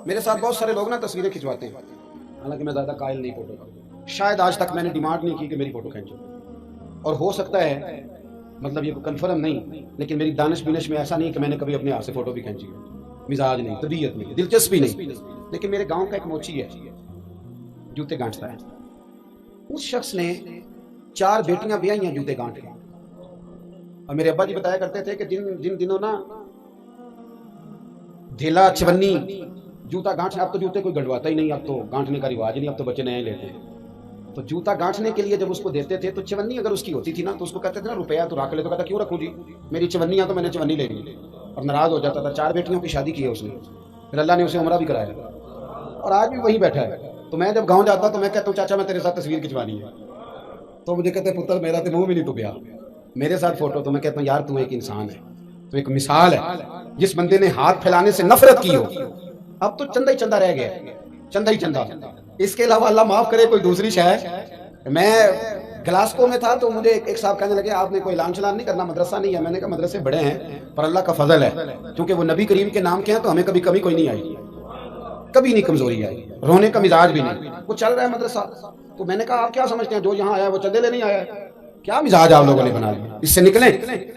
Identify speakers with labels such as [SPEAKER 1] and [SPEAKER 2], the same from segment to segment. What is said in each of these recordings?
[SPEAKER 1] میرے ساتھ بہت سارے لوگ نا تصویریں کھنچواتے ہیں، حالانکہ میں زیادہ قائل نہیں فوٹو کا، شاید آج تک میں نے ڈیمانڈ نہیں کی کہ میری فوٹو کھینچو، اور ہو سکتا ہے مطلب یہ کنفرم نہیں، لیکن میری دانش بینش میں ایسا نہیں کہ میں نے کبھی اپنے ہاتھ سے فوٹو بھی کھینچی ہے، مزاج نہیں، طبیعت نہیں، دلچسپی نہیں۔ لیکن میرے گاؤں کا ایک موچی ہے، جوتے گانٹتا ہے، اس شخص نے 4 بیٹیاں بیائی ہیں جوتے گانٹ کے، اور میرے ابا جی بتایا کرتے تھے کہ جن دنوں نا دھیلا چونی جوتا گانٹنے، اب تو جوتے کوئی گنڈواتا ہی نہیں، اب تو گانٹنے کا رواج نہیں، اب تو بچے نئے لیتے ہیں، تو جوتا گانٹنے کے لیے جب اس کو دیتے تھے تو چونی اگر اس کی ہوتی تھی نا تو اس کو کہتے تھے نا روپیہ تو رکھ لے، تو کہتا کیوں رکھوں جی، میری چونیاں تو میں نے چونی لے لی، اور ناراض ہو جاتا تھا۔ 4 بیٹیوں کی شادی کی ہے اس نے، پھر اللہ نے اسے عمرہ بھی کرایا، اور آج بھی وہیں بیٹھا ہے۔ تو میں جب گاؤں جاتا تو میں کہتا ہوں چاچا میں تیرے ساتھ تصویر کھنچوانی ہے، تو مجھے کہتے ہیں پتر میرا تو منہ بھی نہیں تو بیا میرے ساتھ فوٹو، تو میں کہتا ہوں یار تو ایک انسان ہے، تو ایک مثال ہے، جس بندے نے ہاتھ پھیلانے سے نفرت کی ہو، اب تو چندہ ہی چندہ رہ گیا، چندہ ہی چندہ، اس کے علاوہ اللہ معاف کرے کوئی دوسری شے۔ میں گلاسکو میں تھا تو مجھے ایک صاحب کہنے لگے آپ نے کوئی اعلان چلان نہیں کرنا، مدرسہ نہیں ہے؟ میں نے کہا مدرسے بڑے ہیں پر اللہ کا فضل ہے، کیونکہ وہ نبی کریم کے نام کے ہیں تو ہمیں کبھی کمی کوئی نہیں آئی، کبھی نہیں کمزوری آئی، رونے کا مزاج بھی نہیں، وہ چل رہا ہے مدرسہ۔ تو میں نے کہا آپ کیا سمجھتے ہیں جو یہاں آیا ہے وہ چندے لے نہیں آیا ہے؟ کیا مزاج آپ لوگوں نے بنا لیا، اس سے نکلیں۔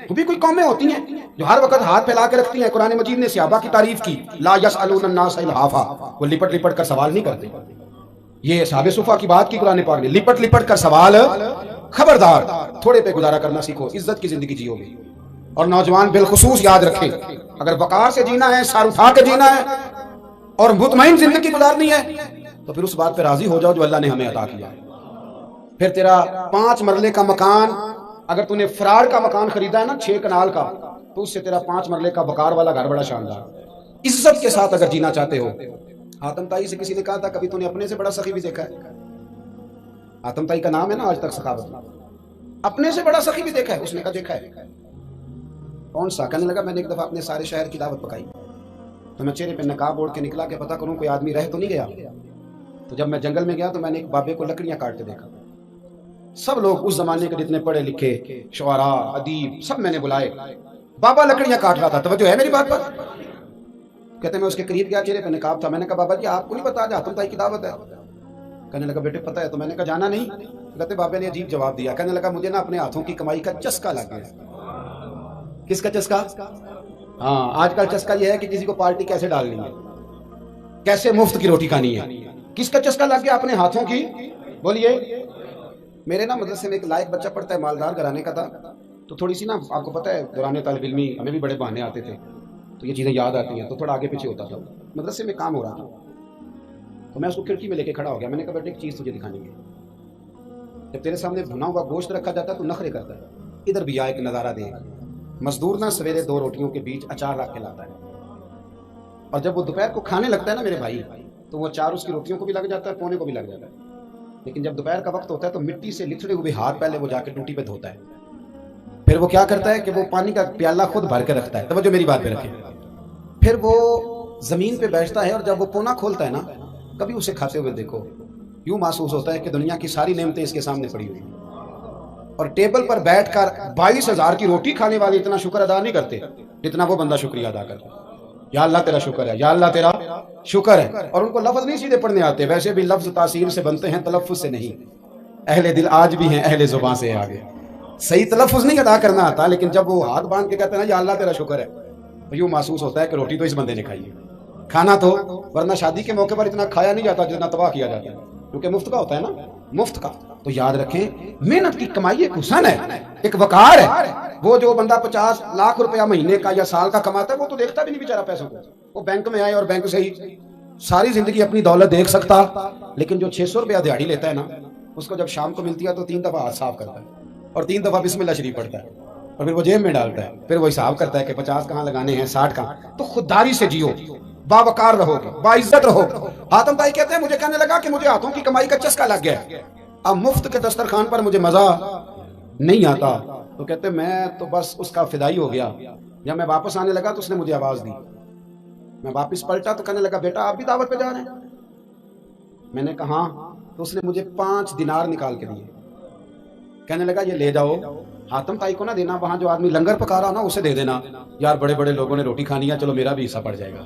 [SPEAKER 1] وہ بھی کوئی قومیں ہوتی ہیں جو ہر وقت ہاتھ پھیلا کے رکھتی ہیں، قرآن مجید نے صحابہ کی تعریف کی، لا یسألون الناس الحافا، وہ لپٹ لپٹ کر سوال نہیں کرتے، یہ صحابہ صفا کی بات کی قرآن پاک نے، لپٹ لپٹ کر سوال، خبردار تھوڑے پہ گزارا کرنا سیکھو، عزت کی زندگی جیو گے۔ اور نوجوان بالخصوص یاد رکھیں، اگر وقار سے جینا ہے، سر اٹھا کے جینا ہے اور مطمئن زندگی گزارنی ہے تو پھر اس بات پہ راضی ہو جاؤ جو اللہ نے ہمیں عطا کیا ہے۔ پھر تیرا 5 مرلے کا مکان، اگر تو نے فراڈ کا مکان خریدا ہے نا 6 کنال کا، تو اس سے تیرا 5 مرلے کا وقار والا گھر بڑا شاندار۔ عزت کے ساتھ اگر جینا چاہتے ہو، حاتم تائی سے کسی نے کہا تھا کبھی تو نے اپنے سے بڑا سخی بھی دیکھا ہے؟ حاتم تائی کا نام ہے نا آج تک سخاوت میں، اپنے سے بڑا سخی بھی دیکھا ہے؟ اس نے کہا دیکھا ہے۔ کون سا؟ کہنے لگا میں نے ایک دفعہ اپنے سارے شہر کی دعوت پکائی تو میں چہرے پہ نقاب اوڑھ کے نکلا کہ پتہ کروں کوئی آدمی رہ تو نہیں گیا، تو جب میں جنگل میں گیا تو میں نے ایک بابے کو لکڑیاں کاٹتے دیکھا، سب لوگ اس زمانے کے جتنے پڑھے لکھے شعراء ادیب سب میں نے بلائے، بابا لکڑیاں کاٹ رہا تھا، توجہ ہے میری بات پر؟ کہتے میں اس کے قریب گیا، چہرے پہ نقاب تھا، میں نے کہا بابا جی آپ کو نہیں پتا آج حاتم تائی کی دعوت ہے؟ کہنے لگا بیٹے پتہ ہے، تو میں نے کہا جانا نہیں؟ کہتے بابا نے عجیب جواب دیا، کہنے لگا مجھے نا اپنے ہاتھوں کی کمائی کا چسکا لگ گیا۔ کس کا چسکا؟ ہاں آج کل چسکا یہ ہے کہ کسی کو پارٹی کیسے ڈالنی ہے، کیسے مفت کی روٹی کھانی ہے۔ کس کا چسکا لگ گیا؟ اپنے ہاتھوں کی۔ بولیے۔ میرے نا مدرسے میں ایک لائق بچہ پڑھتا ہے، مالدار گھرانے کا تھا، تو تھوڑی سی نا آپ کو پتہ ہے دوران طالب علمی ہمیں بھی بڑے بہانے آتے تھے تو یہ چیزیں یاد آتی ہیں، تو تھوڑا آگے پیچھے ہوتا تھا۔ مدرسے میں کام ہو رہا تھا تو میں اس کو کھڑکی میں لے کے کھڑا ہو گیا، میں نے کہا بیٹے ایک چیز تجھے دکھانی ہے، جب تیرے سامنے بھنا ہوا گوشت رکھا جاتا ہے تو نخرے کرتا ہے، ادھر بھی آ ایک نظارہ دیکھ۔ مزدور نا سویرے 2 روٹیوں کے بیچ اچار رکھ کے لاتا ہے، اور جب وہ دوپہر کو کھانے لگتا ہے نا میرے بھائی، تو وہ اچار اس کی روٹیوں کو بھی لگ جاتا ہے، پونے کو بھی لگ جاتا ہے، لیکن جب دوپہر کا وقت ہوتا ہے تو مٹی سے لتھڑے ہوئے ہاتھ پہلے وہ جا کے ٹوٹی پہ دھوتا ہے، پھر وہ کیا کرتا ہے کہ وہ پانی کا پیالہ خود بھر کے رکھتا ہے، توجہ میری بات پہ رکھیں، پھر وہ زمین پہ بیٹھتا ہے اور جب وہ پونا کھولتا ہے نا، کبھی اسے کھاتے ہوئے دیکھو، یوں محسوس ہوتا ہے کہ دنیا کی ساری نعمتیں اس کے سامنے پڑی ہوئی ہیں، اور ٹیبل پر بیٹھ کر 22,000 کی روٹی کھانے والے اتنا شکر ادا نہیں کرتے جتنا وہ بندہ شکریہ ادا کرتا ہے۔ یا اللہ تیرا شکر ہے، یا اللہ تیرا شکر ہے، اور ان کو لفظ نہیں سیدھے پڑھنے آتے، ویسے بھی لفظ تاثیر سے بنتے ہیں تلفظ سے نہیں، اہل دل آج بھی ہیں اہل زبان سے آگے، صحیح تلفظ نہیں ادا کرنا آتا، لیکن جب وہ ہاتھ باندھ کے کہتے ہیں نا یا اللہ تیرا شکر ہے، تو یوں محسوس ہوتا ہے کہ روٹی تو اس بندے نے کھائی ہے، کھانا تو، ورنہ شادی کے موقع پر اتنا کھایا نہیں جاتا جتنا تباہ کیا جاتا ہے، کیونکہ مفت کا ہوتا ہے نا، مفت کا۔ تو یاد رکھیں محنت کی کمائی ایک حسن ہے، ایک وقار ہے۔ وہ جو بندہ 50 لاکھ روپیہ مہینے کا یا سال کا کماتا ہے وہ تو دیکھتا بھی نہیں بیچارہ پیسوں کو، وہ بینک میں آئے اور بینک سے ہی ساری زندگی اپنی دولت دیکھ سکتا، لیکن جو 600 روپیہ دیہڑی لیتا ہے نا، اس کو جب شام کو ملتی ہے تو 3 دفعہ ہاتھ صاف کرتا ہے اور 3 دفعہ بسم اللہ شریف پڑھتا ہے، اور پھر وہ جیب میں ڈالتا ہے، پھر وہ حساب کرتا ہے کہ 50 کہاں لگانے ہیں، 60 کہاں۔ تو خودداری سے جیو، باوقار رہو گے، باعزت رہو گے۔ حاتم تائی کہتے ہیں مجھے کہنے لگا کہ مجھے ہاتھوں کی کمائی کا چسکا لگ گیا، اب مفت کے دسترخوان پر مجھے مزہ نہیں آتا، تو کہتے میں تو بس اس کا فدائی ہو گیا۔ جب میں واپس آنے لگا تو اس نے مجھے آواز دی، میں واپس پلٹا تو کہنے لگا بیٹا آپ بھی دعوت پہ جا رہے ہیں؟ میں نے کہا ہاں، تو اس نے مجھے 5 دینار نکال کے دیے، کہنے لگا یہ لے جاؤ، حاتم تائی کو نہ دینا، وہاں جو آدمی لنگر پکا رہا نا اسے دے دینا، یار بڑے بڑے لوگوں نے روٹی کھانی ہے، چلو میرا بھی حصہ پڑ جائے گا۔